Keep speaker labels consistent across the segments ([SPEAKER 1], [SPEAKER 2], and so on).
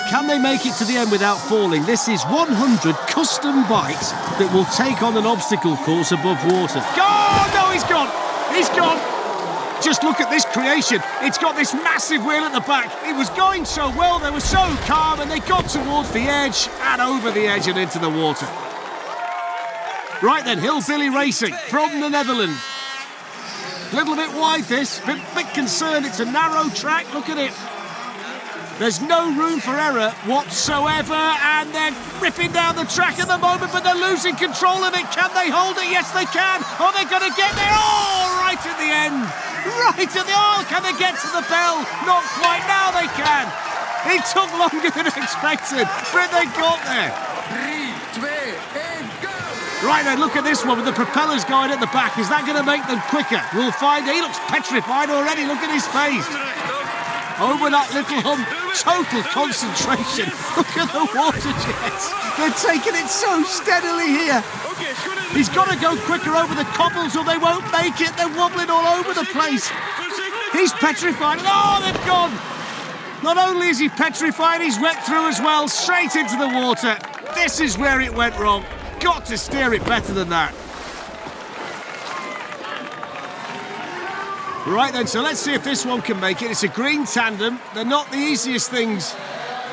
[SPEAKER 1] Can they make it to the end without falling? This is 100 custom bikes that will take on an obstacle course above water. Oh, no, he's gone. He's gone. Just look at this creation. It's got this massive wheel at the back. It was going so well, they were so calm, and they got towards the edge and over the edge and into the water. Right then, Hillbilly Racing from the Netherlands. A little bit wide this, bit concerned. It's a narrow track, look at it. There's no room for error whatsoever, and they're ripping down the track at the moment, but they're losing control of it. Can they hold it? Yes, they can. Oh, they're going to get there. Oh, right at the end. Right at the... Oh, can they get to the bell? Not quite. Now they can. It took longer than expected, but they got there.
[SPEAKER 2] 3, 2, 1, go!
[SPEAKER 1] Right then, look at this one with the propellers going at the back. Is that going to make them quicker? We'll find. He looks petrified already. Look at his face. Over that little hump, total concentration. Look at the water jets. They're taking it so steadily here. He's got to go quicker over the cobbles or they won't make it. They're wobbling all over the place. He's petrified. Oh, they've gone. Not only is he petrified, he's wet through as well, straight into the water. This is where it went wrong. Got to steer it better than that. Right then, so let's see if this one can make it. It's a green tandem. They're not the easiest things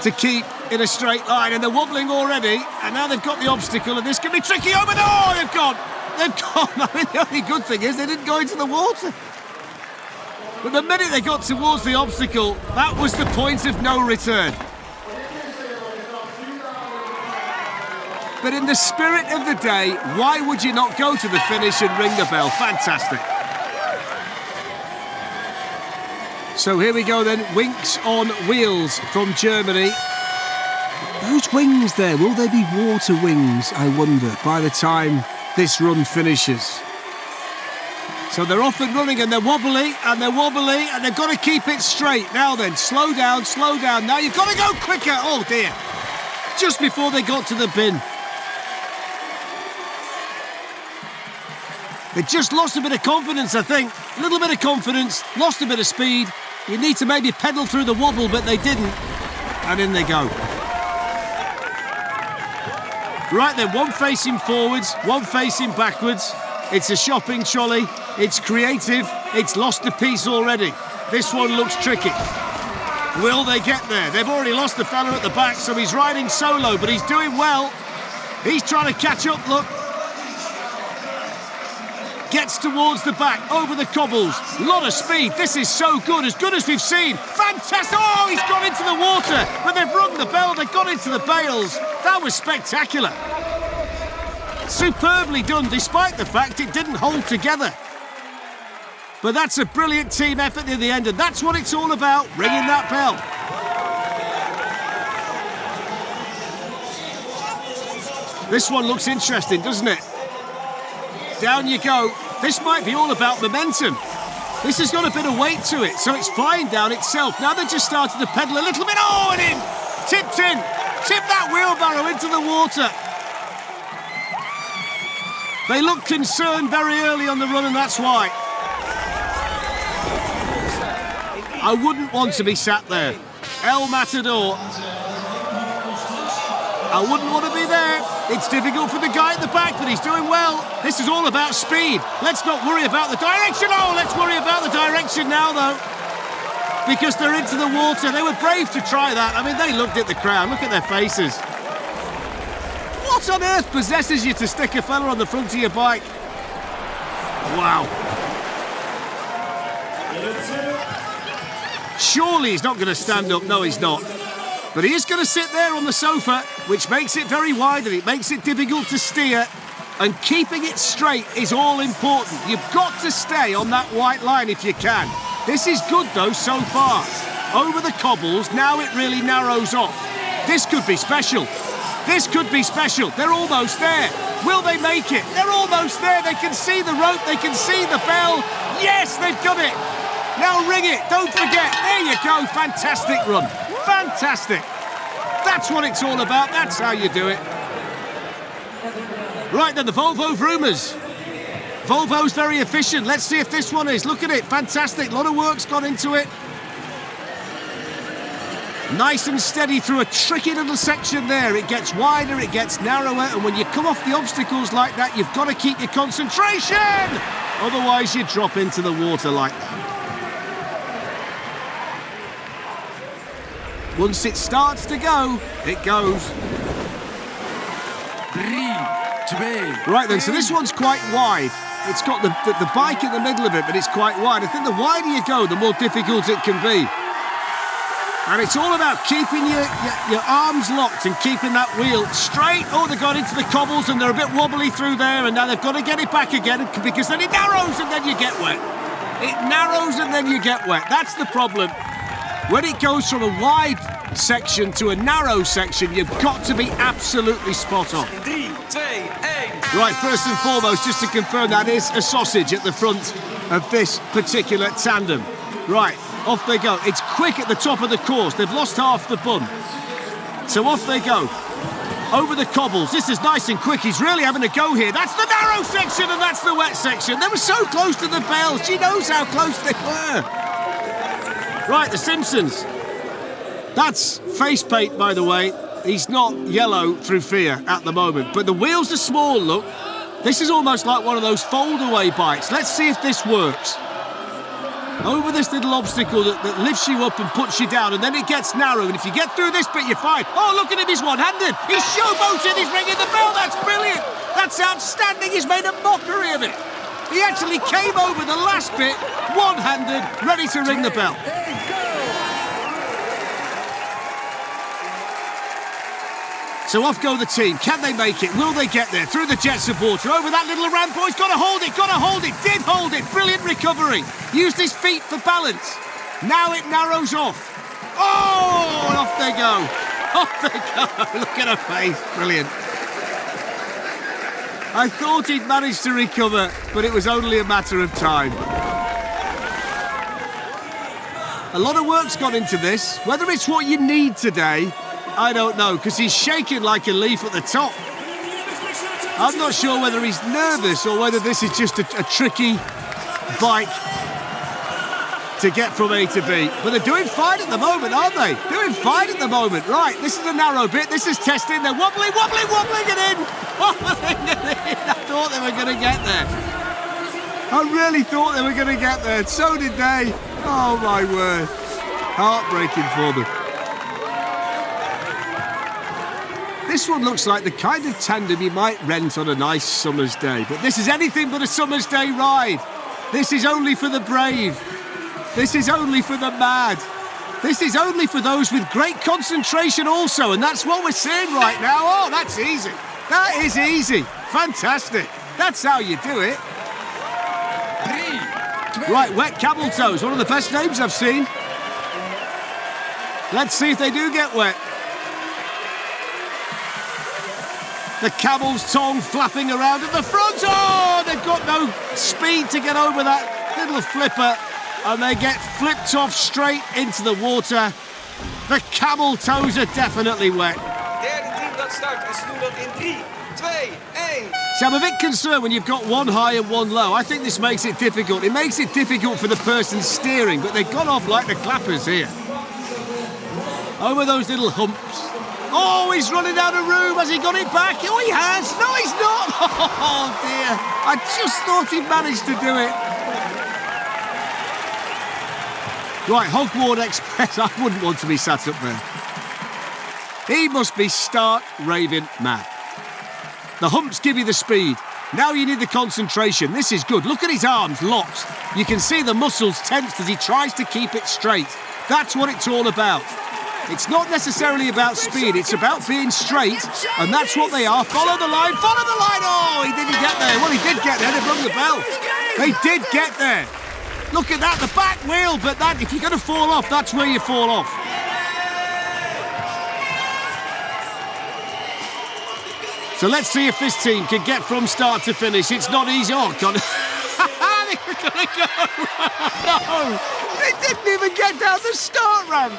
[SPEAKER 1] to keep in a straight line, and they're wobbling already, and now they've got the obstacle, and this can be tricky. Oh, but no, they've gone. They've gone. I mean, the only good thing is they didn't go into the water. But the minute they got towards the obstacle, that was the point of no return. But in the spirit of the day, why would you not go to the finish and ring the bell? Fantastic. So here we go then, Winks on Wheels from Germany. Those wings there, will they be water wings, I wonder, by the time this run finishes? So they're off and running, and they're wobbly, and they've got to keep it straight. Now then, slow down. Now you've got to go quicker. Oh dear. Just before they got to the bin. They just lost a bit of confidence, I think. A little bit of confidence, lost a bit of speed. You need to maybe pedal through the wobble, but they didn't. And in they go. Right then, one facing forwards, one facing backwards. It's a shopping trolley. It's creative. It's lost a piece already. This one looks tricky. Will they get there? They've already lost the fella at the back, so he's riding solo, but he's doing well. He's trying to catch up, look. Gets towards the back, over the cobbles. Lot of speed. This is so good as we've seen. Fantastic. Oh, he's gone into the water. But they've rung the bell. They've gone into the bales. That was spectacular. Superbly done, despite the fact it didn't hold together. But that's a brilliant team effort in the end, and that's what it's all about, ringing that bell. This one looks interesting, doesn't it? Down you go. This might be all about momentum. This has got a bit of weight to it, so it's flying down itself. Now they've just started to pedal a little bit. Oh, and in! Tipped in! Tipped that wheelbarrow into the water. They looked concerned very early on the run, and that's why. I wouldn't want to be sat there. El Matador. I wouldn't want to be there. It's difficult for the guy at the back, but he's doing well. This is all about speed. Let's not worry about the direction. Oh, let's worry about the direction now, though. Because they're into the water. They were brave to try that. I mean, they looked at the crowd. Look at their faces. What on earth possesses you to stick a fella on the front of your bike? Wow. Surely he's not going to stand up. No, he's not. But he is going to sit there on the sofa, which makes it very wide and it makes it difficult to steer. And keeping it straight is all important. You've got to stay on that white line if you can. This is good, though, so far. Over the cobbles, now it really narrows off. This could be special. This could be special. They're almost there. Will they make it? They're almost there. They can see the rope. They can see the bell. Yes, they've done it. Now ring it. Don't forget. There you go. Fantastic run. Fantastic. That's what it's all about. That's how you do it. Right then, the Volvo Vroomers. Volvo's very efficient. Let's see if this one is. Look at it. Fantastic. A lot of work's gone into it. Nice and steady through a tricky little section there. It gets wider, it gets narrower, and when you come off the obstacles like that, you've got to keep your concentration! Otherwise, you drop into the water like that. Once it starts to go, it goes.
[SPEAKER 2] 3, 2,
[SPEAKER 1] Right then, so this one's quite wide. It's got the bike in the middle of it, but it's quite wide. I think the wider you go, the more difficult it can be. And it's all about keeping your arms locked and keeping that wheel straight. Oh, they got into the cobbles and they're a bit wobbly through there, and now they've got to get it back again because then it narrows and then you get wet. It narrows and then you get wet. That's the problem. When it goes from a wide section to a narrow section, you've got to be absolutely spot on.
[SPEAKER 2] 3, 2, 1.
[SPEAKER 1] Right, first and foremost, just to confirm, that is a sausage at the front of this particular tandem. Right, off they go. It's quick at the top of the course. They've lost half the bun. So off they go. Over the cobbles. This is nice and quick. He's really having a go here. That's the narrow section and that's the wet section. They were so close to the bells. She knows how close they were. Right, the Simpsons. That's face paint, by the way. He's not yellow through fear at the moment. But the wheels are small, look. This is almost like one of those fold-away bikes. Let's see if this works. Over this little obstacle that lifts you up and puts you down, and then it gets narrow, and if you get through this bit, you're fine. Oh, look at him, he's one-handed. He's showboating, he's ringing the bell. That's brilliant. That's outstanding. He's made a mockery of it. He actually came over the last bit, one-handed, ready to ring the bell. So off go the team. Can they make it? Will they get there? Through the jets of water, over that little ramp. Oh, he's got to hold it, did hold it. Brilliant recovery. Used his feet for balance. Now it narrows off. Oh, and off they go. Off they go. Look at her face. Brilliant. I thought he'd managed to recover, but it was only a matter of time. A lot of work's gone into this. Whether it's what you need today, I don't know, because he's shaking like a leaf at the top. I'm not sure whether he's nervous or whether this is just a tricky bike to get from A to B. But they're doing fine at the moment, aren't they? Doing fine at the moment. Right, this is a narrow bit. This is testing. They're wobbling it in. Wobbling it in. I thought they were going to get there. I really thought they were going to get there. So did they. Oh, my word. Heartbreaking for them. This one looks like the kind of tandem you might rent on a nice summer's day. But this is anything but a summer's day ride. This is only for the brave. This is only for the mad. This is only for those with great concentration also. And that's what we're seeing right now. Oh, that's easy. That is easy. Fantastic. That's how you do it.
[SPEAKER 2] 3, 2.
[SPEAKER 1] Right, wet camel toes. One of the best names I've seen. Let's see if they do get wet. The camel's tongue flapping around at the front. Oh, they've got no speed to get over that little flipper. And they get flipped off straight into the water. The camel toes are definitely wet.
[SPEAKER 3] Derde team dat start en ze doen dat in 3, 2, 1.
[SPEAKER 1] So I'm a bit concerned when you've got one high and one low. I think this makes it difficult. It makes it difficult for the person steering, but they've gone off like the clappers here. Over those little humps. Oh, he's running out of room. Has he got it back? Oh, he has. No, he's not. Oh, dear. I just thought he'd managed to do it. Right, Hogwarts Express. I wouldn't want to be sat up there. He must be stark raving mad. The humps give you the speed. Now you need the concentration. This is good. Look at his arms locked. You can see the muscles tensed as he tries to keep it straight. That's what it's all about. It's not necessarily about speed, it's about being straight, and that's what they are. Follow the line, follow the line! Oh, he didn't get there. Well, he did get there, they rung the bell. They did get there. Look at that, the back wheel, but that, if you're going to fall off, that's where you fall off. So let's see if this team can get from start to finish. It's not easy. Oh, God. They're going to go. No, they didn't even get down the start ramp.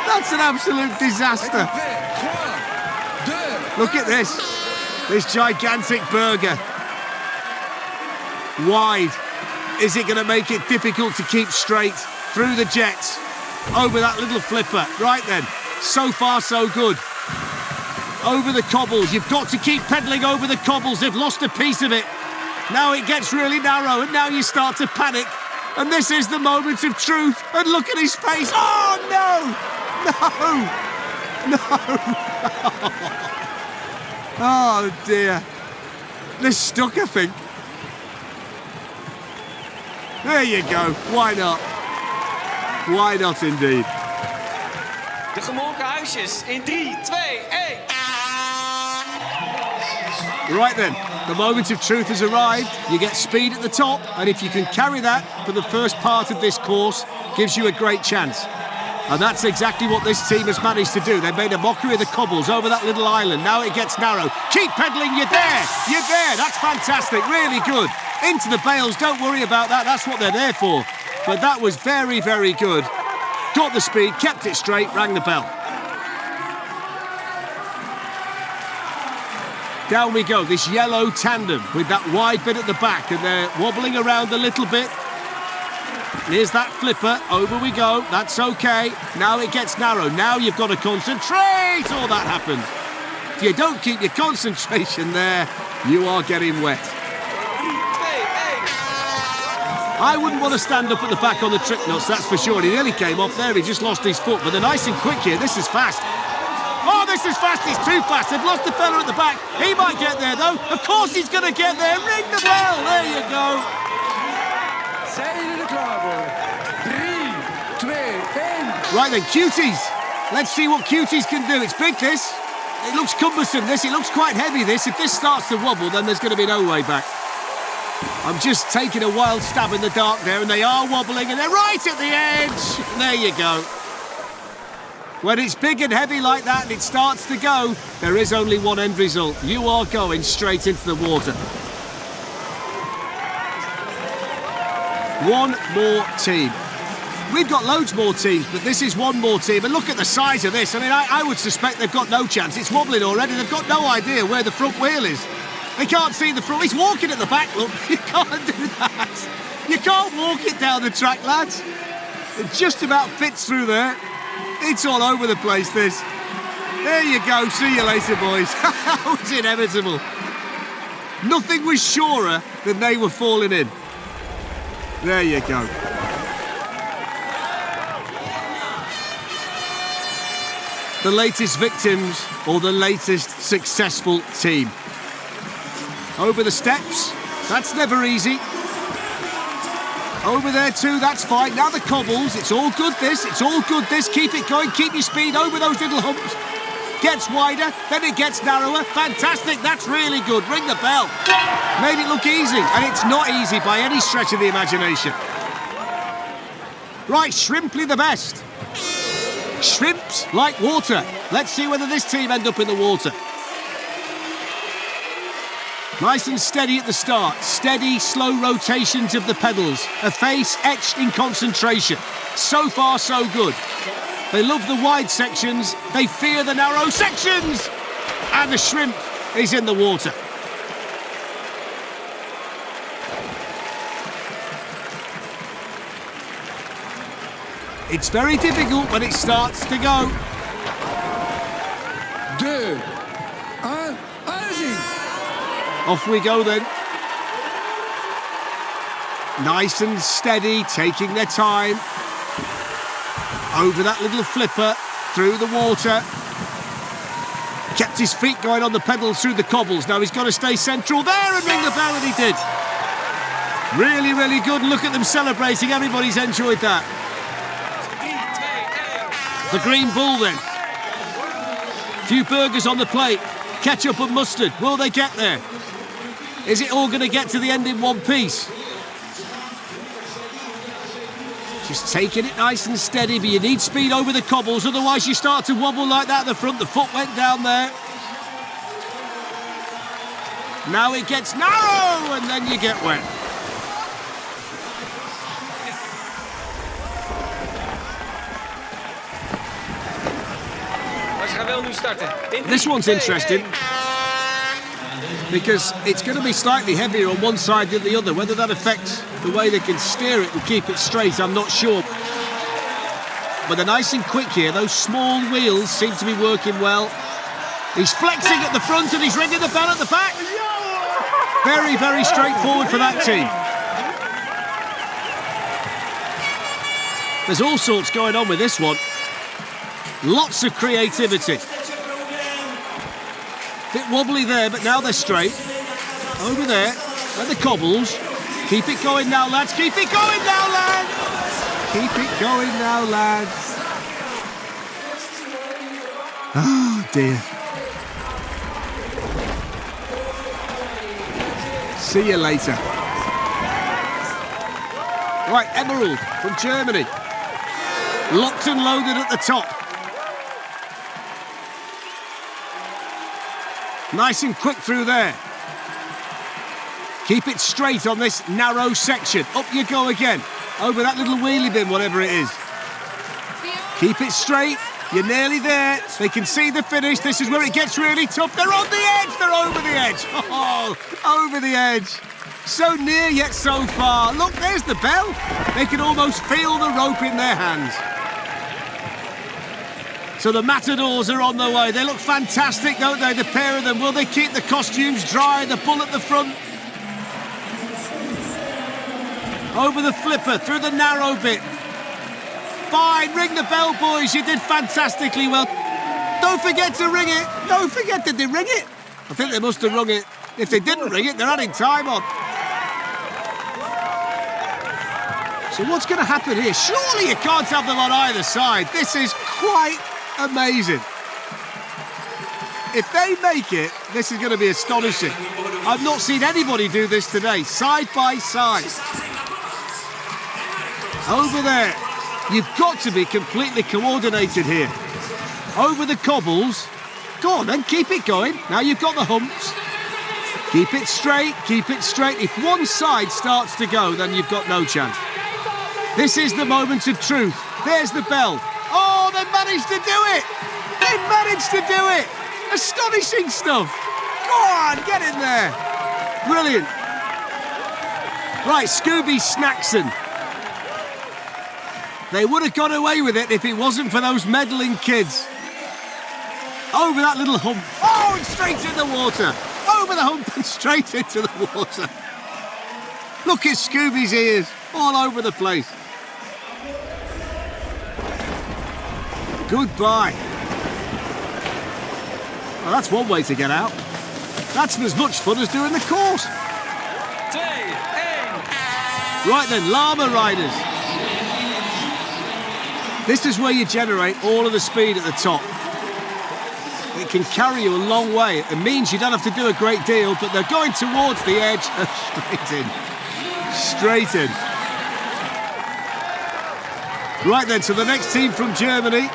[SPEAKER 1] That's an absolute disaster. Look at this gigantic burger. Wide. Is it going to make it difficult to keep straight through the jets? over that little flipper. Right then, so far so good. Over the cobbles, you've got to keep pedalling over the cobbles. They've lost a piece of it. Now it gets really narrow and now you start to panic. And this is the moment of truth. And look at his face. Oh, no! No! Oh, dear. They're stuck, I think. There you go. Why not? Why not, indeed?
[SPEAKER 3] De gemolken huisjes in 3, 2, 1.
[SPEAKER 1] Right then, the moment of truth has arrived. You get speed at the top, and if you can carry that for the first part of this course, gives you a great chance. And that's exactly what this team has managed to do. They've made a mockery of the cobbles over that little island. Now it gets narrow. Keep pedalling, you're there! You're there, that's fantastic, really good. Into the bales, don't worry about that, that's what they're there for. But that was very, very good. Got the speed, kept it straight, rang the bell. Down we go, this yellow tandem with that wide bit at the back, and they're wobbling around a little bit. Here's that flipper, over we go, that's okay. Now it gets narrow, now you've got to concentrate. All that happened. If you don't keep your concentration there, you are getting wet.
[SPEAKER 3] 3, 2, 1.
[SPEAKER 1] I wouldn't want to stand up at the back on the trick nuts, that's for sure. He nearly came off there, he just lost his foot, but they're nice and quick here, this is fast. Oh, this is fast, he's too fast. They've lost the fella at the back. He might get there, though. Of course he's going to get there. Ring the bell. There you go.
[SPEAKER 2] Zijn jullie er klaar voor? 3, 2, 1.
[SPEAKER 1] Right then, cuties. Let's see what cuties can do. It's big, this. It looks cumbersome, this. It looks quite heavy, this. If this starts to wobble, then there's going to be no way back. I'm just taking a wild stab in the dark there, and they are wobbling, and they're right at the edge. There you go. When it's big and heavy like that and it starts to go, there is only one end result. You are going straight into the water. One more team. We've got loads more teams, but this is one more team. And look at the size of this. I mean, I would suspect they've got no chance. It's wobbling already. They've got no idea where the front wheel is. They can't see the front. He's walking at the back, look. You can't do that. You can't walk it down the track, lads. It just about fits through there. It's all over the place, this. There you go. See you later, boys. That was inevitable. Nothing was surer than they were falling in. There you go. The latest victims or the latest successful team. Over the steps. That's never easy. Over there too, that's fine. Now the cobbles, it's all good this, it's all good this. Keep it going, keep your speed over those little humps. Gets wider, then it gets narrower. Fantastic, that's really good. Ring the bell. Made it look easy, and it's not easy by any stretch of the imagination. Right, Shrimply the best. Shrimps like water. Let's see whether this team end up in the water. Nice and steady at the start. Steady, slow rotations of the pedals. A face etched in concentration. So far, so good. They love the wide sections. They fear the narrow sections. And the shrimp is in the water. It's very difficult when it starts to go.
[SPEAKER 2] 2, 1, aanzien.
[SPEAKER 1] Off we go then. Nice and steady, taking their time. Over that little flipper, through the water. Kept his feet going on the pedals through the cobbles. Now he's got to stay central there and ring the bell, and he did. Really, really good. Look at them celebrating. Everybody's enjoyed that.
[SPEAKER 3] 3, 2, 1.
[SPEAKER 1] The Green Bull then. Few burgers on the plate. Ketchup and mustard. Will they get there? Is it all going to get to the end in one piece? Just taking it nice and steady, but you need speed over the cobbles, otherwise you start to wobble like that at the front. The foot went down there. Now it gets narrow, and then you get wet.
[SPEAKER 3] Maar ze gaan wel nu starten. In 3,
[SPEAKER 1] This one's
[SPEAKER 3] 2,
[SPEAKER 1] interesting
[SPEAKER 3] 1.
[SPEAKER 1] because it's going to be slightly heavier on one side than the other. Whether that affects the way they can steer it and keep it straight, I'm not sure. but they're nice and quick here. Those small wheels seem to be working well. He's flexing at the front and he's ringing the bell at the back. Very, very straightforward for that team. There's all sorts going on with this one. Lots of creativity. Bit wobbly there, but now they're straight. Over there, at the cobbles. Keep it going now, lads. Keep it going now, lads. Keep it going now, lads. Oh, dear. See you later. Right, Emerald from Germany. Locked and loaded at the top. Nice and quick through there. Keep it straight on this narrow section. Up you go again. Over that little wheelie bin, whatever it is. Keep it straight. You're nearly there. They can see the finish. This is where it gets really tough. They're on the edge. They're over the edge. Oh, over the edge. So near yet so far. Look, there's the bell. They can almost feel the rope in their hands. So the Matadors are on their way. They look fantastic, don't they, the pair of them? Will they keep the costumes dry? The bull at the front. Over the flipper, through the narrow bit. Fine, ring the bell, boys. You did fantastically well. Don't forget to ring it. Don't forget, did they ring it? I think they must have rung it. If they didn't ring it, they're adding time on. So what's going to happen here? Surely you can't have them on either side. This is quite amazing. If they make it, this is going to be astonishing. I've not seen anybody do this today, side by side. Over there. You've got to be completely coordinated here. Over the cobbles. Go on then, keep it going. Now you've got the humps. Keep it straight, keep it straight. If one side starts to go, then you've got no chance. This is the moment of truth. There's the bell. Oh, they managed to do it! They managed to do it! Astonishing stuff. Go on, get in there. Brilliant. Right, Scooby Snackson. They would have got away with it if it wasn't for those meddling kids. Over that little hump. Oh, and straight in the water. Over the hump and straight into the water. Look at Scooby's ears all over the place. Goodbye. Well, that's one way to get out. That's as much fun as doing the course.
[SPEAKER 3] 2, 1.
[SPEAKER 1] Right then, llama riders. This is where you generate all of the speed at the top. It can carry you a long way. It means you don't have to do a great deal, but they're going towards the edge. Straight in. Straight in. Right then, so the next team from Germany.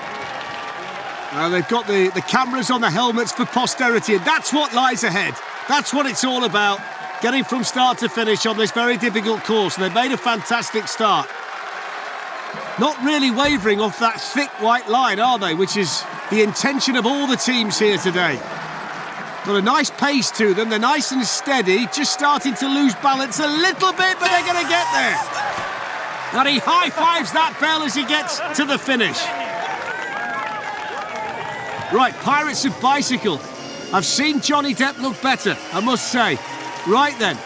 [SPEAKER 1] They've got the cameras on the helmets for posterity, and that's what lies ahead. That's what it's all about. Getting from start to finish on this very difficult course. And they've made a fantastic start. Not really wavering off that thick white line, are they? Which is the intention of all the teams here today. Got a nice pace to them. They're nice and steady. Just starting to lose balance a little bit, but they're going to get there. And he high-fives that bell as he gets to the finish. Right, Pirates of Bicycle. I've seen Johnny Depp look better, I must say. Right then.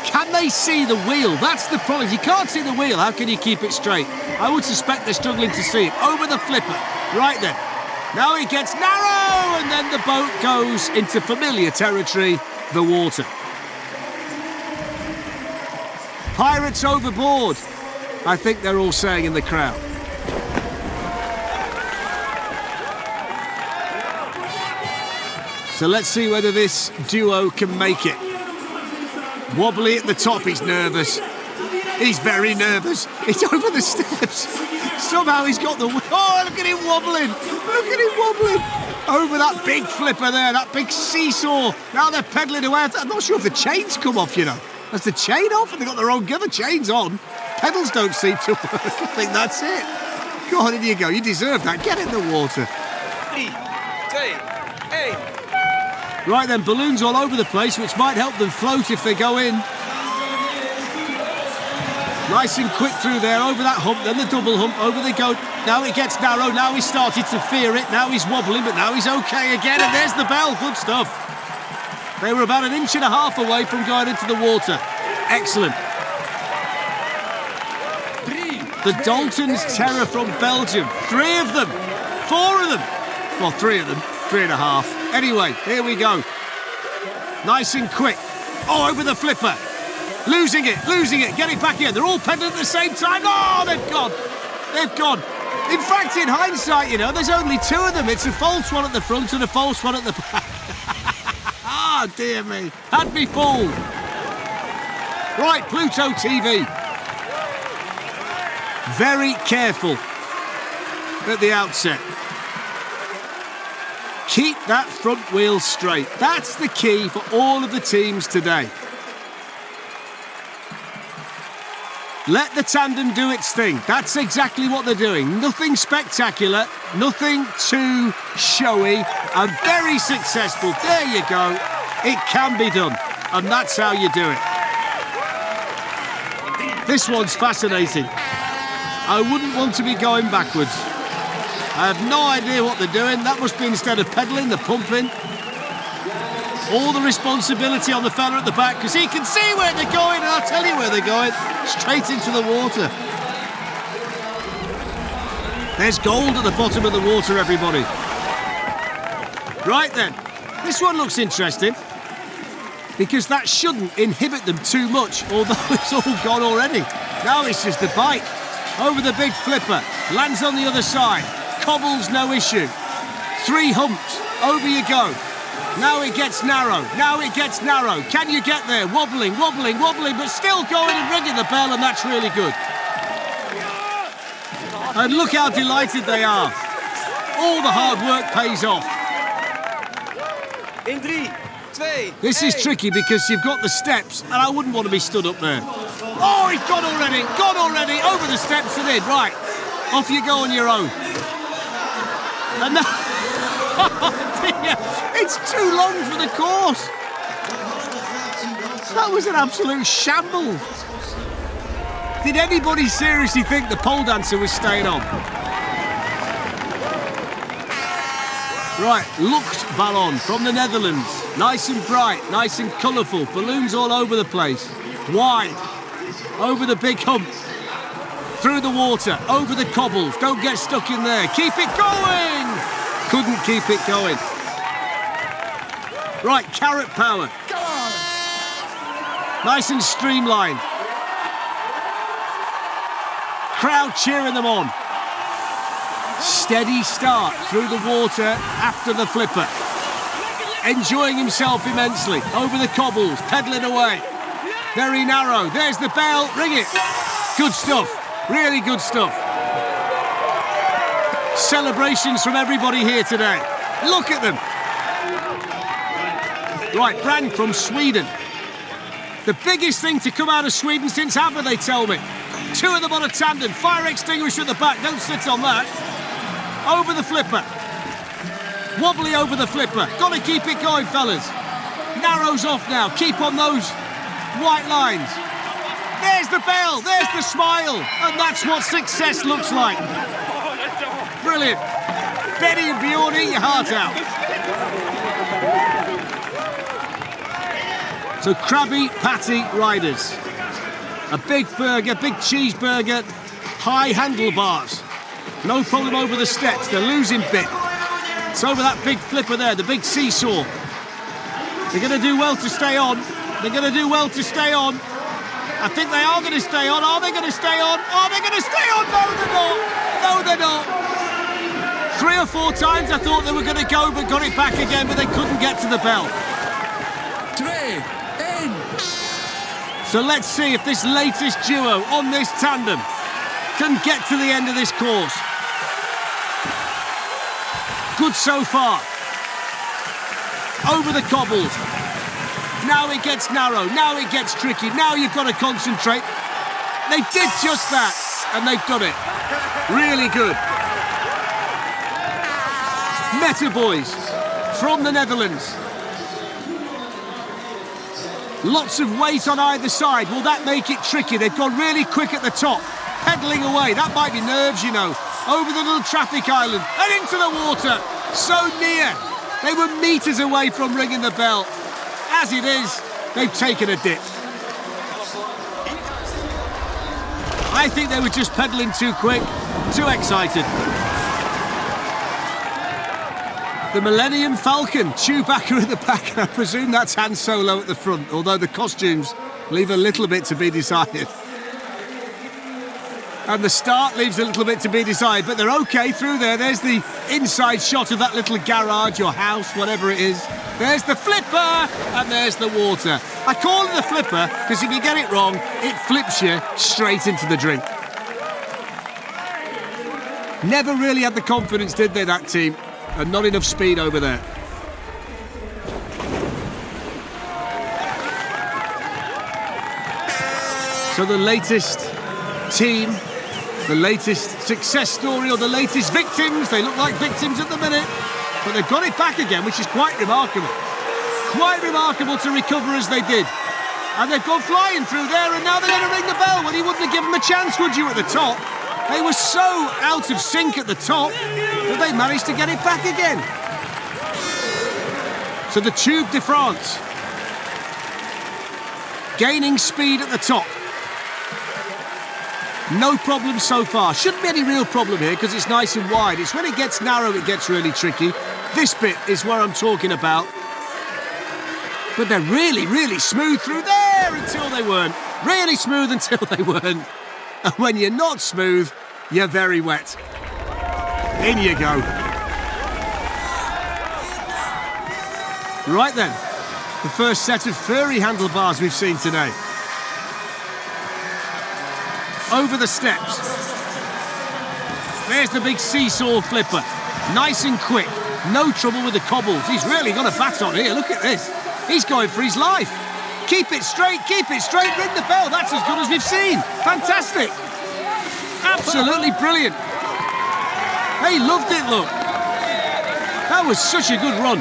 [SPEAKER 1] Can they see the wheel? That's the problem. If you can't see the wheel, how can you keep it straight? I would suspect they're struggling to see it. Over the flipper. Right then. Now he gets narrow, and then the boat goes into familiar territory, the water. Pirates overboard, I think they're all saying in the crowd. So let's see whether this duo can make it. Wobbly at the top, he's nervous. He's very nervous. It's over the steps. Somehow he's got the... Oh, look at him wobbling. Look at him wobbling. Over that big flipper there, that big seesaw. Now they're pedalling away. I'm not sure if the chains come off, you know. Has the chain off? And they've got the wrong other chains on. Pedals don't seem to work. I think that's it. Go on, in you go. You deserve that. Get in the water.
[SPEAKER 3] 3, 2, 1.
[SPEAKER 1] Right then, balloons all over the place, which might help them float if they go in. Nice and quick through there, over that hump, then the double hump, over the goat. Now it gets narrow, now he's started to fear it, now he's wobbling, but now he's okay again, and there's the bell, good stuff. They were about 1.5 inches away from going into the water. Excellent. The Dalton's Terror from Belgium. 3 of them, 4 of them. Well, 3 of them, 3.5. Anyway, here we go. Nice and quick. Oh, over the flipper. Losing it, get it back in. They're all pendant at the same time. Oh, they've gone. In fact, in hindsight, you know, there's only 2 of them. It's a false one at the front and a false one at the back. Ah, dear me. Had me fooled. Right, Pluto TV. Very careful at the outset. Keep that front wheel straight. That's the key for all of the teams today. Let the tandem do its thing. That's exactly what they're doing. Nothing spectacular, nothing too showy, and very successful. There you go. It can be done, and that's how you do it. This one's fascinating. I wouldn't want to be going backwards. I have no idea what they're doing. That must be, instead of pedalling, they're pumping. All the responsibility on the fella at the back, because he can see where they're going, and I'll tell you where they're going. Straight into the water. There's gold at the bottom of the water, everybody. Right then, this one looks interesting, because that shouldn't inhibit them too much, although it's all gone already. Now it's just a bike. Over the big flipper, lands on the other side. Cobbles, no issue. 3 humps, over you go. Now it gets narrow, Can you get there? Wobbling, but still going and ringing the bell, and that's really good. And look how delighted they are. All the hard work pays off.
[SPEAKER 3] In 3, 2,
[SPEAKER 1] This is tricky because you've got the steps, and I wouldn't want to be stood up there. Oh, he's gone already, over the steps and in. Right, off you go on your own. And now, oh dear, it's too long for the course. That was an absolute shambles. Did anybody seriously think the pole dancer was staying on? Right, Luchtballon from the Netherlands. Nice and bright, nice and colourful. Balloons all over the place. Wide. Over the big hump. Through the water. Over the cobbles. Don't get stuck in there. Keep it going! Couldn't keep it going. Right, Carrot Power.
[SPEAKER 2] Come on!
[SPEAKER 1] Nice and streamlined. Crowd cheering them on. Steady start through the water after the flipper. Enjoying himself immensely. Over the cobbles, pedalling away. Very narrow. There's the bell. Ring it. Good stuff. Really good stuff. Celebrations from everybody here today. Look at them. Right, Brand from Sweden. The biggest thing to come out of Sweden since ever, they tell me. 2 of them on a tandem. Fire extinguisher at the back. Don't sit on that. Over the flipper. Wobbly over the flipper. Got to keep it going, fellas. Narrows off now. Keep on those white lines. There's the bell. There's the smile. And that's what success looks like. Brilliant. Betty and Bjorn, eat your heart out. So Krabby Patty riders. A big burger, big cheeseburger, high handlebars. No problem over the steps, they're losing bit. It's over that big flipper there, the big seesaw. They're going to do well to stay on. I think they are going to stay on. Are they going to stay on? Are they going to stay on? No, they're not. No, they're not. 3 or 4 times I thought they were going to go, but got it back again, but they couldn't get to the bell.
[SPEAKER 2] 2, 1.
[SPEAKER 1] So let's see if this latest duo on this tandem can get to the end of this course. Good so far. Over the cobbles. Now it gets narrow. Now it gets tricky. Now you've got to concentrate. They did just that, and they've done it. Really good. Meta Boys from the Netherlands. Lots of weight on either side. Will that make it tricky? They've gone really quick at the top, pedalling away. That might be nerves, you know. Over the little traffic island and into the water. So near. They were metres away from ringing the bell. As it is, they've taken a dip. I think they were just pedalling too quick, too excited. The Millennium Falcon, Chewbacca at the back, and I presume that's Han Solo at the front, although the costumes leave a little bit to be desired. And the start leaves a little bit to be desired, but they're okay through there. There's the inside shot of that little garage or house, whatever it is. There's the flipper, and there's the water. I call it the flipper because if you get it wrong, it flips you straight into the drink. Never really had the confidence, did they, that team? And not enough speed over there. So the latest team, the latest success story, or the latest victims. They look like victims at the minute, but they've got it back again, which is quite remarkable. Quite remarkable to recover as they did. And they've gone flying through there, and now they're going to ring the bell. Well, you wouldn't have given them a chance, would you, at the top? They were so out of sync at the top that they managed to get it back again. So the Tube de France gaining speed at the top. No problem so far. Shouldn't be any real problem here because it's nice and wide. It's when it gets narrow it gets really tricky. This bit is where I'm talking about. But they're really, really smooth through there until they weren't. Really smooth until they weren't. And when you're not smooth, you're very wet. In you go. Right then, the first set of furry handlebars we've seen today. Over the steps. There's the big seesaw flipper. Nice and quick. No trouble with the cobbles. He's really got a bat on here. Look at this. He's going for his life. Keep it straight, ring the bell. That's as good as we've seen. Fantastic. Absolutely brilliant. They loved it, look. That was such a good run.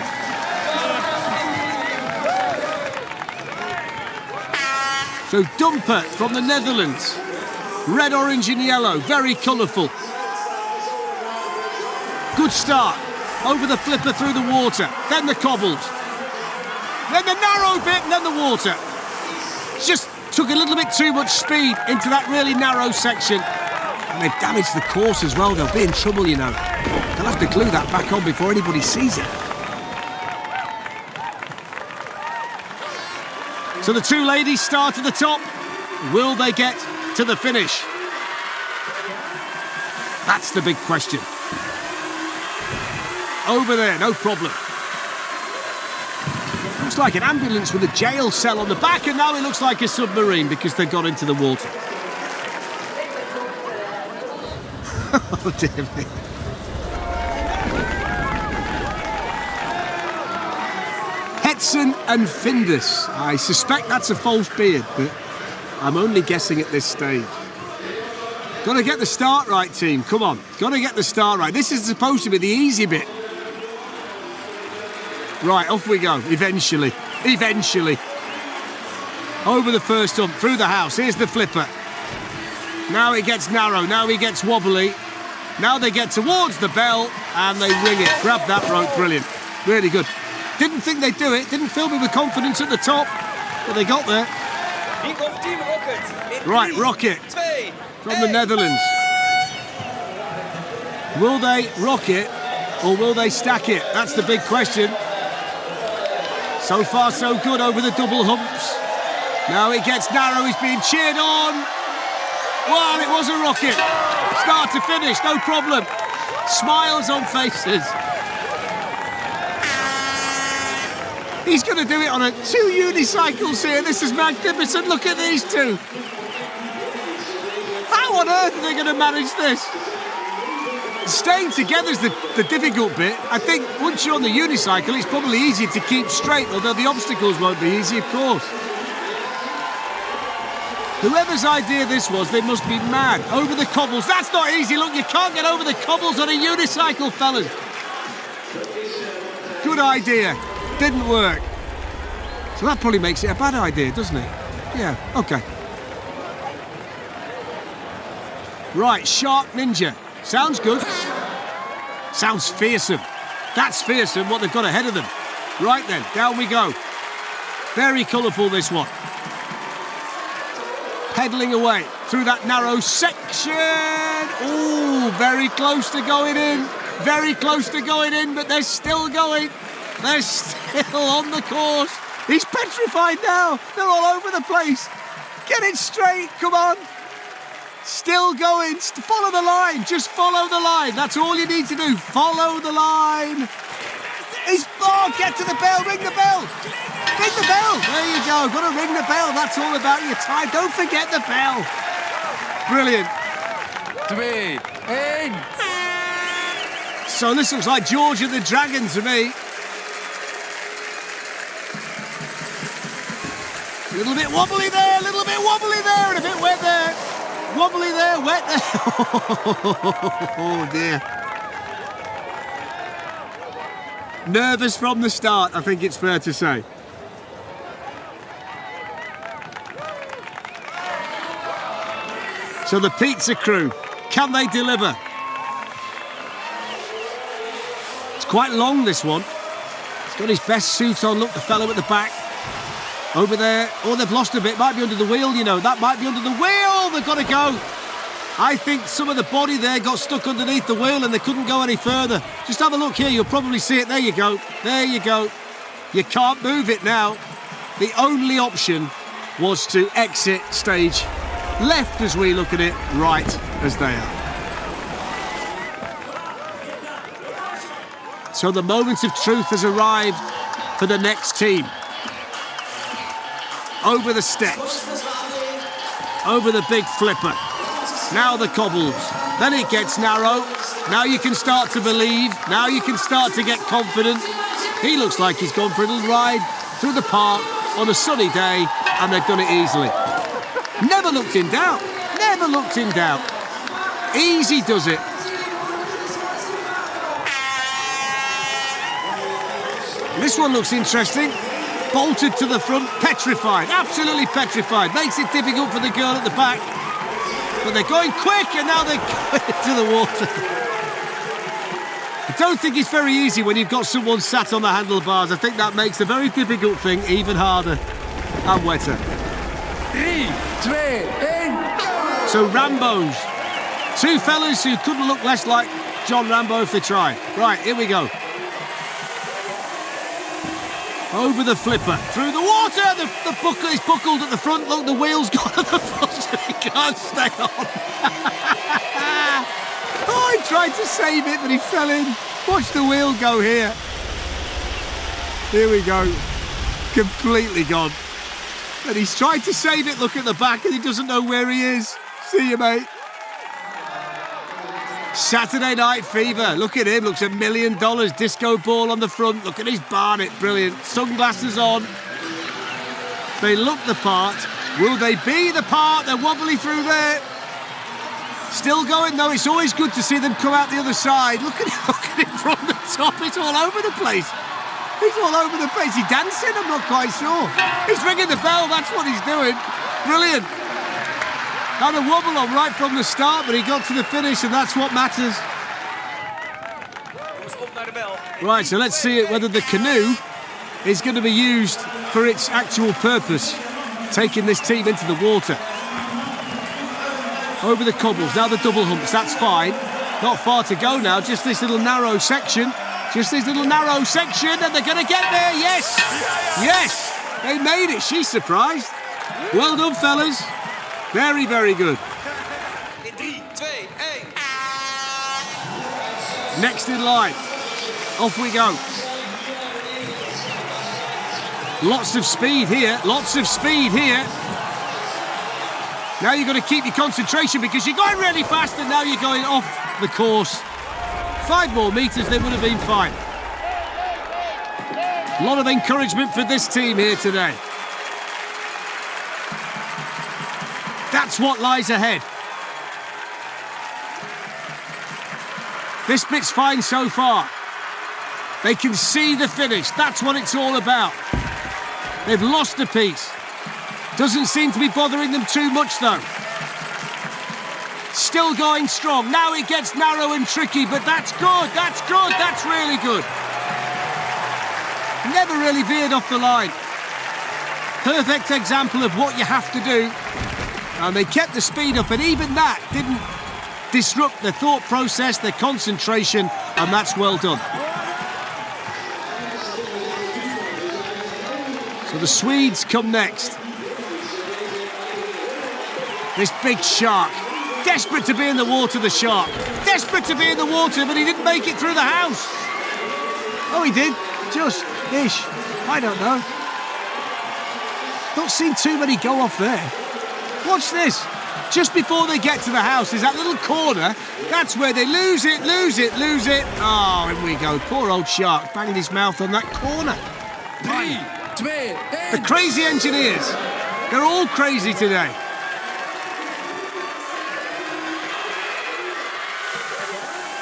[SPEAKER 1] So Dumper from the Netherlands. Red, orange and yellow, very colourful. Good start. Over the flipper through the water, then the cobbles. Then the narrow bit and then the water. Just took a little bit too much speed into that really narrow section. And they've damaged the course as well. They'll be in trouble, you know. They'll have to glue that back on before anybody sees it. So the two ladies start at the top. Will they get to the finish? That's the big question. Over there, no problem. Looks like an ambulance with a jail cell on the back, and now it looks like a submarine because they got into the water. Oh dear me. Hetson and Findus. I suspect that's a false beard, but I'm only guessing at this stage. Got to get the start right, team. Come on. Got to get the start right. This is supposed to be the easy bit. Right, off we go. Eventually. Over the first hump, through the house. Here's the flipper. Now it gets narrow. Now he gets wobbly. Now they get towards the bell and they ring it. Grab that rope. Brilliant. Really good. Didn't think they'd do it. Didn't fill me with confidence at the top. But they got there.
[SPEAKER 3] Hier komt Team Rocket.
[SPEAKER 1] Right, Rocket.
[SPEAKER 3] 2,
[SPEAKER 1] From the Netherlands. Will they rock it or will they stack it? That's the big question. So far so good over the double humps. Now it gets narrow, he's being cheered on. Well, it was a rocket. Start to finish, no problem. Smiles on faces. He's going to do it on two unicycles here. This is magnificent. Look at these two. How on earth are they going to manage this? Staying together is the difficult bit. I think once you're on the unicycle, it's probably easier to keep straight, although the obstacles won't be easy, of course. Whoever's idea this was, they must be mad. Over the cobbles. That's not easy. Look, you can't get over the cobbles on a unicycle, fellas. Good idea. Didn't work. So that probably makes it a bad idea, doesn't it? Yeah, okay. Right, Shark Ninja. Sounds good. Sounds fearsome. That's fearsome, what they've got ahead of them. Right then, down we go. Very colourful, this one. Pedalling away through that narrow section. Ooh, very close to going in. Very close to going in, but they're still going. They're still on the course. He's petrified now. They're all over the place. Get it straight, come on. Still going. Follow the line. Just follow the line. That's all you need to do. Follow the line. Get to the bell. Ring the bell. Ring the bell. There you go. Got to ring the bell. That's all about your time. Don't forget the bell. Brilliant.
[SPEAKER 2] 2, 1.
[SPEAKER 1] So this looks like George and the Dragon to me. A little bit wobbly there, a little bit wobbly there, and a bit wet there. Wobbly there, wet there. Oh dear. Nervous from the start, I think it's fair to say. So the pizza crew, can they deliver? It's quite long, this one. He's got his best suit on. Look, the fellow at the back. Over there. Oh, they've lost a bit. Might be under the wheel, you know. That might be under the wheel. They've got to go. I think some of the body there got stuck underneath the wheel and they couldn't go any further. Just have a look here. You'll probably see it. There you go. There you go. You can't move it now. The only option was to exit stage left as we look at it, right as they are. So the moment of truth has arrived for the next team. Over the steps, over the big flipper, now the cobbles, then it gets narrow, now you can start to believe, now you can start to get confident. He looks like he's gone for a little ride through the park on a sunny day and they've done it easily. Never looked in doubt, never looked in doubt. Easy does it. This one looks interesting. Bolted to the front, petrified, absolutely petrified. Makes it difficult for the girl at the back. But they're going quick and now they're going into the water. I don't think it's very easy when you've got someone sat on the handlebars. I think that makes the very difficult thing even harder and wetter.
[SPEAKER 2] 3, 2, 1.
[SPEAKER 1] So Rambos. Two fellas who couldn't look less like John Rambo if they tried. Right, here we go. Over the flipper, through the water, the buckle is buckled at the front, look, the wheel's gone at the front, so he can't stay on. Oh, he tried to save it, but he fell in. Watch the wheel go here. Here we go, completely gone. And he's tried to save it, look at the back, and he doesn't know where he is. See you, mate. Saturday Night Fever, look at him, looks $1 million, disco ball on the front, look at his barnet, brilliant, sunglasses on. They look the part, will they be the part? They're wobbly through there. Still going though, it's always good to see them come out the other side. Look at him from the top, it's all over the place. He's all over the place, he's dancing, I'm not quite sure. He's ringing the bell, that's what he's doing. Brilliant. Had a wobble on right from the start, but he got to the finish, and that's what matters. Right, so let's see whether the canoe is going to be used for its actual purpose, taking this team into the water. Over the cobbles, now the double humps, that's fine. Not far to go now, just this little narrow section. Just this little narrow section, and they're going to get there, yes! Yes! They made it, she's surprised. Well done, fellas. Very, very good.
[SPEAKER 3] In 3, 2, 1.
[SPEAKER 1] Next in line. Off we go. Lots of speed here. Lots of speed here. Now you've got to keep your concentration because you're going really fast and now you're going off the course. 5 more metres, they would have been fine. A lot of encouragement for this team here today. That's what lies ahead. This bit's fine so far. They can see the finish. That's what it's all about. They've lost a piece. Doesn't seem to be bothering them too much, though. Still going strong. Now it gets narrow and tricky, but that's good, that's good, that's really good. Never really veered off the line. Perfect example of what you have to do. And they kept the speed up, and even that didn't disrupt their thought process, their concentration, and that's well done. So the Swedes come next. This big shark. Desperate to be in the water, the shark. Desperate to be in the water, but he didn't make it through the house. Oh, he did. Just-ish. I don't know. Not seen too many go off there. Watch this. Just before they get to the house, there's that little corner. That's where they lose it, lose it, lose it. Oh, in we go. Poor old shark banged his mouth on that corner.
[SPEAKER 2] 3, 2, 1.
[SPEAKER 1] The crazy engineers. They're all crazy today.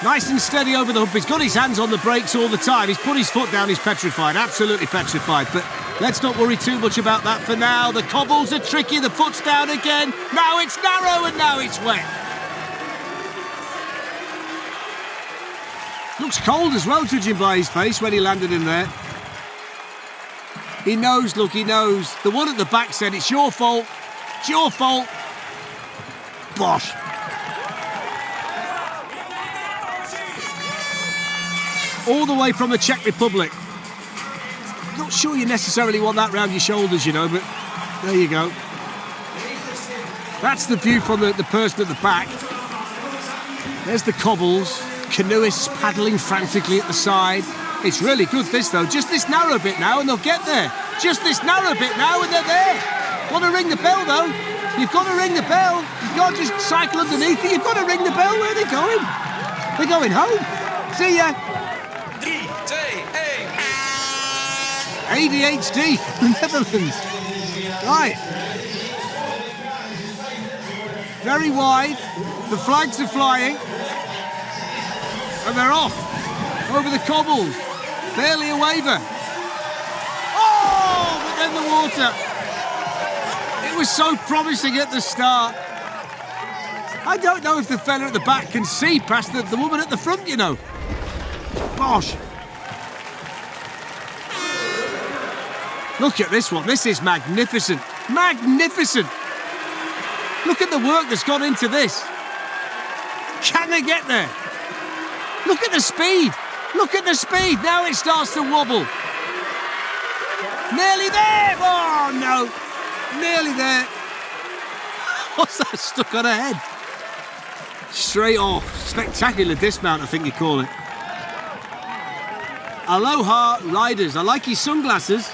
[SPEAKER 1] Nice and steady over the hump. He's got his hands on the brakes all the time. He's put his foot down, he's petrified, absolutely petrified. But let's not worry too much about that for now. The cobbles are tricky, the foot's down again. Now it's narrow and now it's wet. Looks cold as well, judging by his face when he landed in there. He knows, look, he knows. The one at the back said, it's your fault. It's your fault. Bosh. All the way from the Czech Republic. Not sure you necessarily want that round your shoulders, you know, but there you go. That's the view from the person at the back. There's the cobbles, canoeists paddling frantically at the side. It's really good, this, though. Just this narrow bit now, and they'll get there. Just this narrow bit now, and they're there. Want to ring the bell, though. You've got to ring the bell. You can't just cycle underneath it. You've got to ring the bell. Where are they going? They're going home. See ya.
[SPEAKER 3] 3, 2, 1.
[SPEAKER 1] ADHD, the Netherlands. Right. Very wide. The flags are flying. And they're off. Over the cobbles. Barely a waver. Oh, but then the water. It was so promising at the start. I don't know if the fella at the back can see past the woman at the front, you know. Bosh. Look at this one. This is magnificent. Magnificent. Look at the work that's gone into this. Can they get there? Look at the speed. Look at the speed. Now it starts to wobble. Nearly there. Oh, no. Nearly there. What's that stuck on her head? Straight off. Spectacular dismount, I think you call it. Aloha Riders. I like his sunglasses.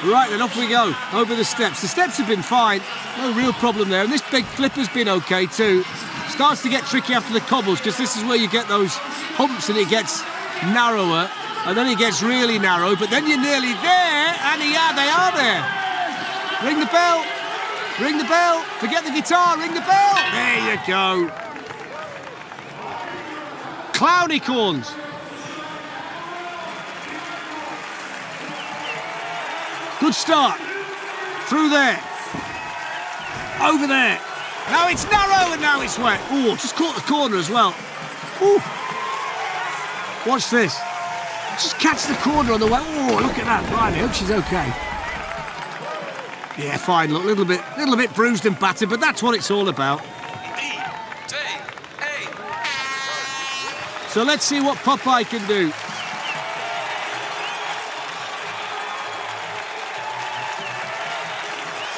[SPEAKER 1] Right, then off we go. Over the steps. The steps have been fine. No real problem there. And this big flip has been okay too. Starts to get tricky after the cobbles because this is where you get those humps and it gets narrower. And then it gets really narrow. But then you're nearly there. And yeah, they are there. Ring the bell. Ring the bell. Forget the guitar. Ring the bell. There you go. Clownicorns. Good start. Through there. Over there. Now it's narrow and now it's wet. Oh, just caught the corner as well. Ooh. Watch this. Just catch the corner on the way. Oh, look at that. Right, I hope she's okay. Yeah, fine. Look, little bit bruised and battered, but that's what it's all about.
[SPEAKER 3] 3, 2, 1.
[SPEAKER 1] So let's see what Popeye can do.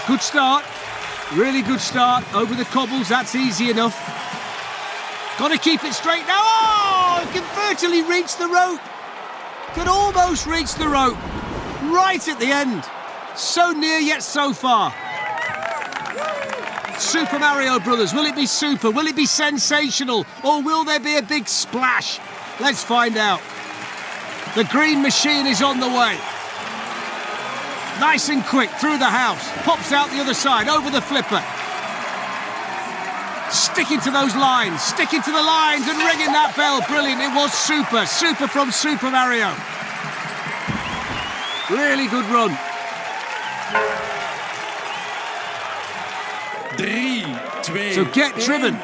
[SPEAKER 1] Good start. Really good start. Over the cobbles, that's easy enough. Got to keep it straight now. Oh, can virtually reach the rope. Could almost reach the rope. Right at the end. So near yet so far. Super Mario Brothers. Will it be super? Will it be sensational? Or will there be a big splash? Let's find out. The green machine is on the way. Nice and quick through the house. Pops out the other side, over the flipper. Sticking to those lines, sticking to the lines and ringing that bell. Brilliant. It was super. Super from Super Mario. Really good run.
[SPEAKER 2] 3, 2,
[SPEAKER 1] So get
[SPEAKER 2] 1.
[SPEAKER 1] driven.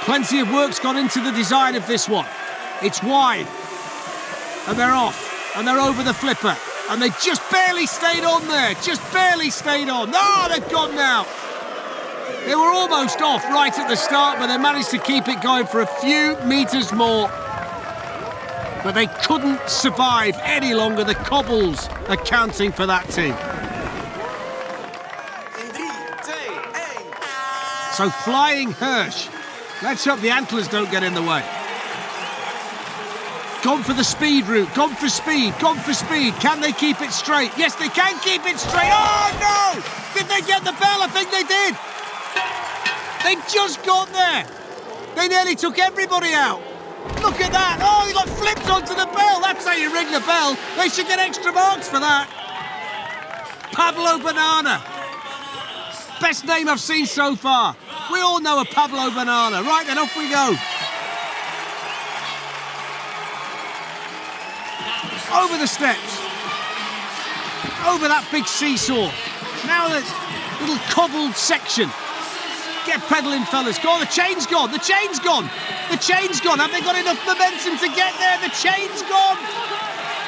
[SPEAKER 1] Plenty of work's gone into the design of this one. It's wide. And they're off. And they're over the flipper. And they just barely stayed on there. Just barely stayed on. Oh, they're gone now. They were almost off right at the start, but they managed to keep it going for a few metres more. But they couldn't survive any longer. The cobbles are counting for that team.
[SPEAKER 3] In 3, 2, 1.
[SPEAKER 1] So Flying Hirsch. Let's hope the antlers don't get in the way. Gone for the speed route, gone for speed, gone for speed. Can they keep it straight? Yes, they can keep it straight. Oh, no! Did they get the bell? I think they did. They just got there. They nearly took everybody out. Look at that. Oh, he got flipped onto the bell. That's how you ring the bell. They should get extra marks for that. Pablo Banana. Best name I've seen so far. We all know a Pablo Banana. Right then, off we go. Over the steps. Over that big seesaw. Now the little cobbled section. Get pedalling, fellas. Go on, the chain's gone. The chain's gone. The chain's gone. Have they got enough momentum to get there? The chain's gone.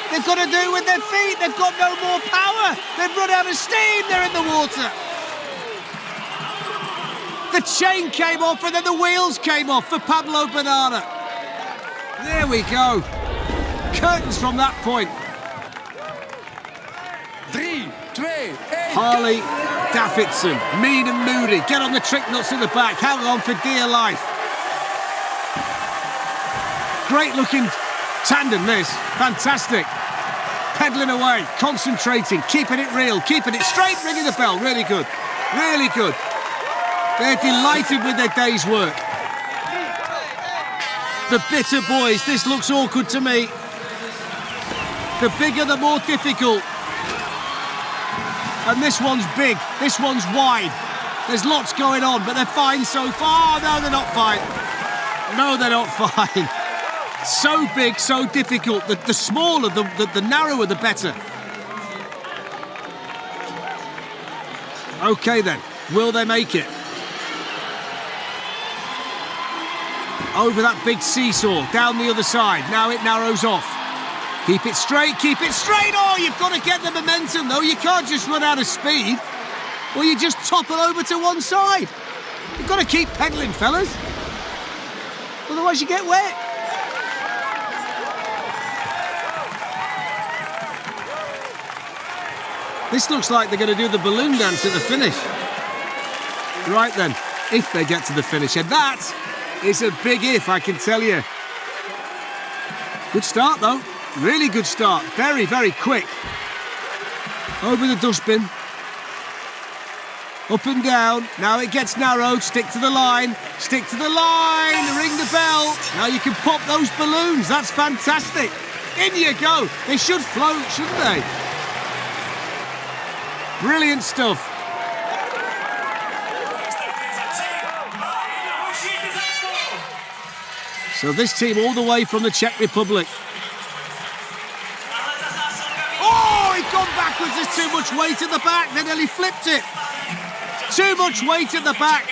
[SPEAKER 1] They've got to do it with their feet. They've got no more power. They've run out of steam. They're in the water. The chain came off and then the wheels came off for Pablo Banana. There we go. Curtains from that point.
[SPEAKER 2] 3, 2, 1.
[SPEAKER 1] Harley Davidson, mean and moody. Get on the trick nuts at the back. Hang on for dear life. Great looking tandem this. Fantastic. Pedaling away, concentrating, keeping it real, keeping it straight, ringing the bell. Really good. Really good. They're delighted with their day's work. The bitter boys, this looks awkward to me. The bigger, the more difficult. And this one's big, this one's wide. There's lots going on, but they're fine so far. No, they're not fine. No, they're not fine. So big, so difficult. The smaller, the narrower, the better. Okay then, will they make it? Over that big seesaw, down the other side. Now it narrows off. Keep it straight, keep it straight. Oh, you've got to get the momentum, though. You can't just run out of speed, or you just topple over to one side. You've got to keep pedalling, fellas. Otherwise, you get wet. This looks like they're going to do the balloon dance at the finish. Right then, if they get to the finish. And that is a big if, I can tell you. Good start, though. Really good start. Very, very quick. Over the dustbin. Up and down. Now it gets narrowed. Stick to the line. Stick to the line. Ring the bell. Now you can pop those balloons. That's fantastic. In you go. They should float, shouldn't they? Brilliant stuff. So this team all the way from the Czech Republic. Oh, he's gone backwards. There's too much weight at the back. They nearly flipped it. Too much weight at the back.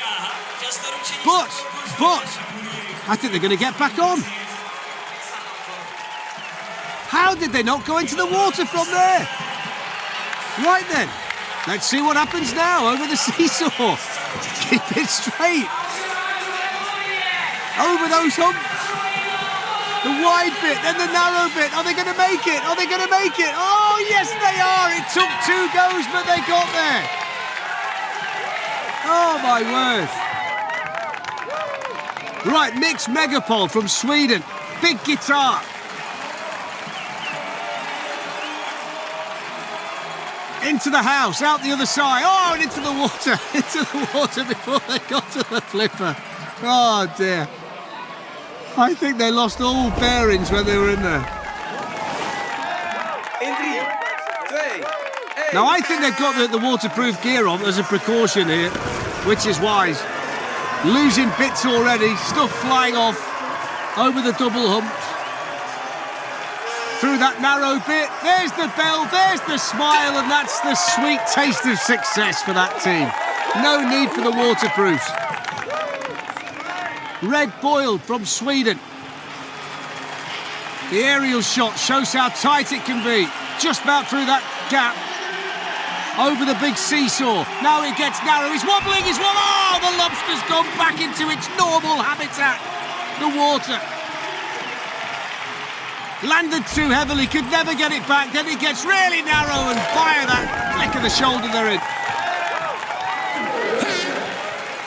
[SPEAKER 1] But, I think they're going to get back on. How did they not go into the water from there? Right then, let's see what happens now over the seesaw. Keep it straight. Over those humps. The wide bit, then the narrow bit. Are they going to make it? Are they going to make it? Oh, yes, they are. It took 2 goes, but they got there. Oh, my word. Right, Mix Megapol from Sweden. Big guitar. Into the house, out the other side. Oh, and into the water. Into the water before they got to the flipper. Oh, dear. I think they lost all bearings when they were in there.
[SPEAKER 3] In 3, 2, 1.
[SPEAKER 1] Now, I think they've got the waterproof gear on as a precaution here, which is wise. Losing bits already, stuff flying off over the double humps. through that narrow bit. There's the bell, there's the smile, and that's the sweet taste of success for that team. No need for the waterproofs. Red Boiled from Sweden. The aerial shot shows how tight it can be. Just about through that gap. Over the big seesaw. Now it gets narrow. He's wobbling. Oh, the lobster's gone back into its normal habitat. The water. Landed too heavily. Could never get it back. Then it gets really narrow and fire that flick of the shoulder they're in.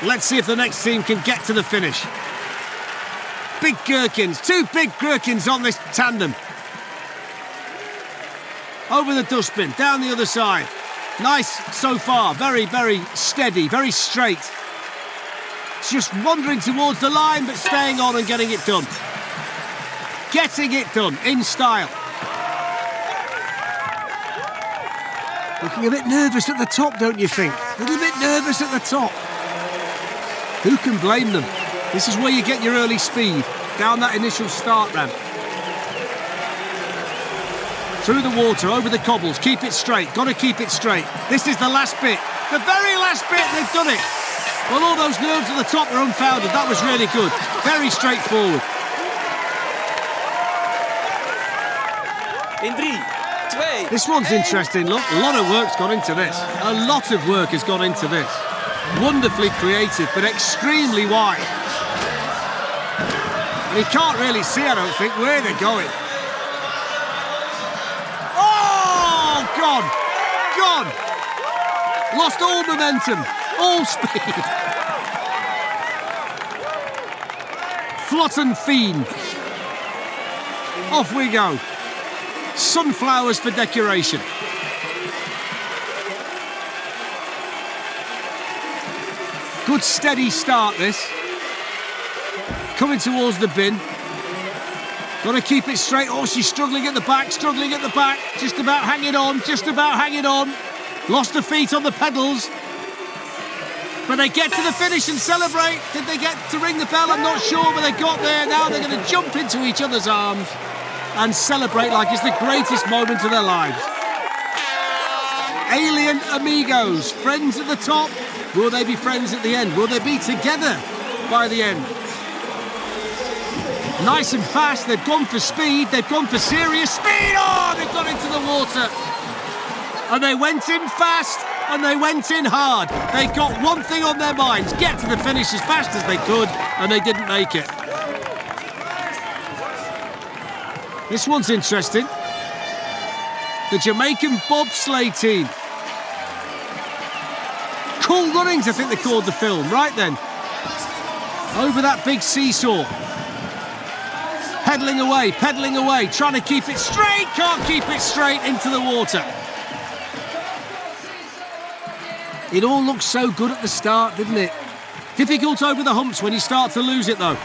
[SPEAKER 1] Let's see if the next team can get to the finish. Big gherkins. Two big gherkins on this tandem. Over the dustbin. Down the other side. Nice so far, very, very steady, very straight. Just wandering towards the line, but staying on and getting it done. Getting it done in style. Looking a bit nervous at the top, don't you think? A little bit nervous at the top. Who can blame them? This is where you get your early speed, down that initial start ramp. Through the water, over the cobbles, keep it straight, got to keep it straight. This is the last bit, the very last bit, they've done it. Well, all those nerves at the top are unfounded, that was really good, very straightforward.
[SPEAKER 3] In 3, 2.
[SPEAKER 1] This one's interesting, look, a lot of work's gone into this. A lot of work has gone into this. Wonderfully creative, but extremely wide. And you can't really see, I don't think, where they're going. Gone. Lost all momentum, all speed. Flotten Fiend. Off we go. Sunflowers for decoration. Good steady start this. Coming towards the bin. Got to keep it straight. Oh, she's struggling at the back. Just about hanging on. Lost her feet on the pedals. But they get to the finish and celebrate. Did they get to ring the bell? I'm not sure, but they got there. Now they're going to jump into each other's arms and celebrate like it's the greatest moment of their lives. Alien Amigos, friends at the top. Will they be friends at the end? Will they be together by the end? Nice and fast, they've gone for speed, they've gone for serious speed. Oh, they've gone into the water. And they went in fast and they went in hard. They got one thing on their minds, get to the finish as fast as they could, and they didn't make it. This one's interesting. The Jamaican bobsleigh team. Cool Runnings, I think they called the film. Right then. Over that big seesaw. Pedalling away, trying to keep it straight, can't keep it straight into the water. It all looked so good at the start, didn't it? Difficult over the humps when you start to lose it, though.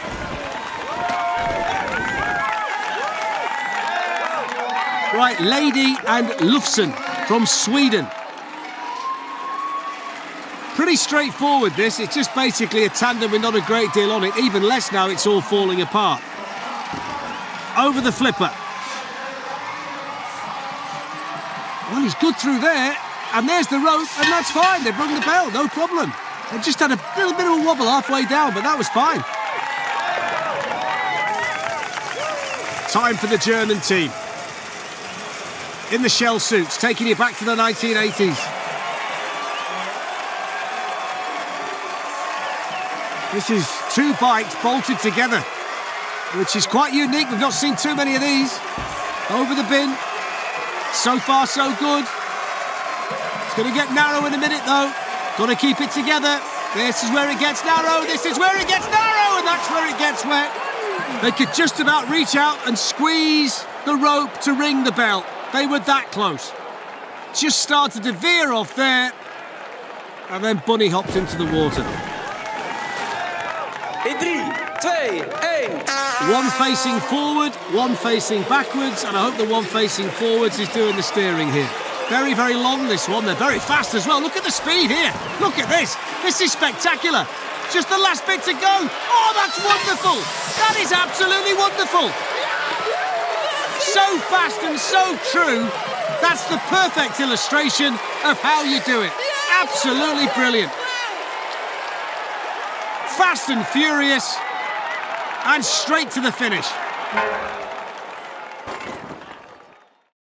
[SPEAKER 1] Right, Lady and Lufsen from Sweden. Pretty straightforward, this. It's just basically a tandem with not a great deal on it. Even less now, it's all falling apart. Over the flipper. Well, he's good through there. And there's the rope, and that's fine. They've rung the bell, no problem. They just had a little bit of a wobble halfway down, but that was fine. Time for the German team. In the shell suits, taking it back to the 1980s. This is two bikes bolted together, which is quite unique. We've not seen too many of these. Over the bin. So far, so good. It's going to get narrow in a minute, though. Got to keep it together. This is where it gets narrow. This is where it gets narrow. And that's where it gets wet. They could just about reach out and squeeze the rope to ring the bell. They were that close. Just started to veer off there. And then bunny hopped into the water.
[SPEAKER 3] In 3, 2, 1.
[SPEAKER 1] One facing forward, one facing backwards, and I hope the one facing forwards is doing the steering here. Very, very long, this one. They're very fast as well. Look at the speed here. Look at this. This is spectacular. Just the last bit to go. Oh, that's wonderful. That is absolutely wonderful. so fast and so true. That's the perfect illustration of how you do it. Absolutely brilliant. Fast and furious, and straight to the finish.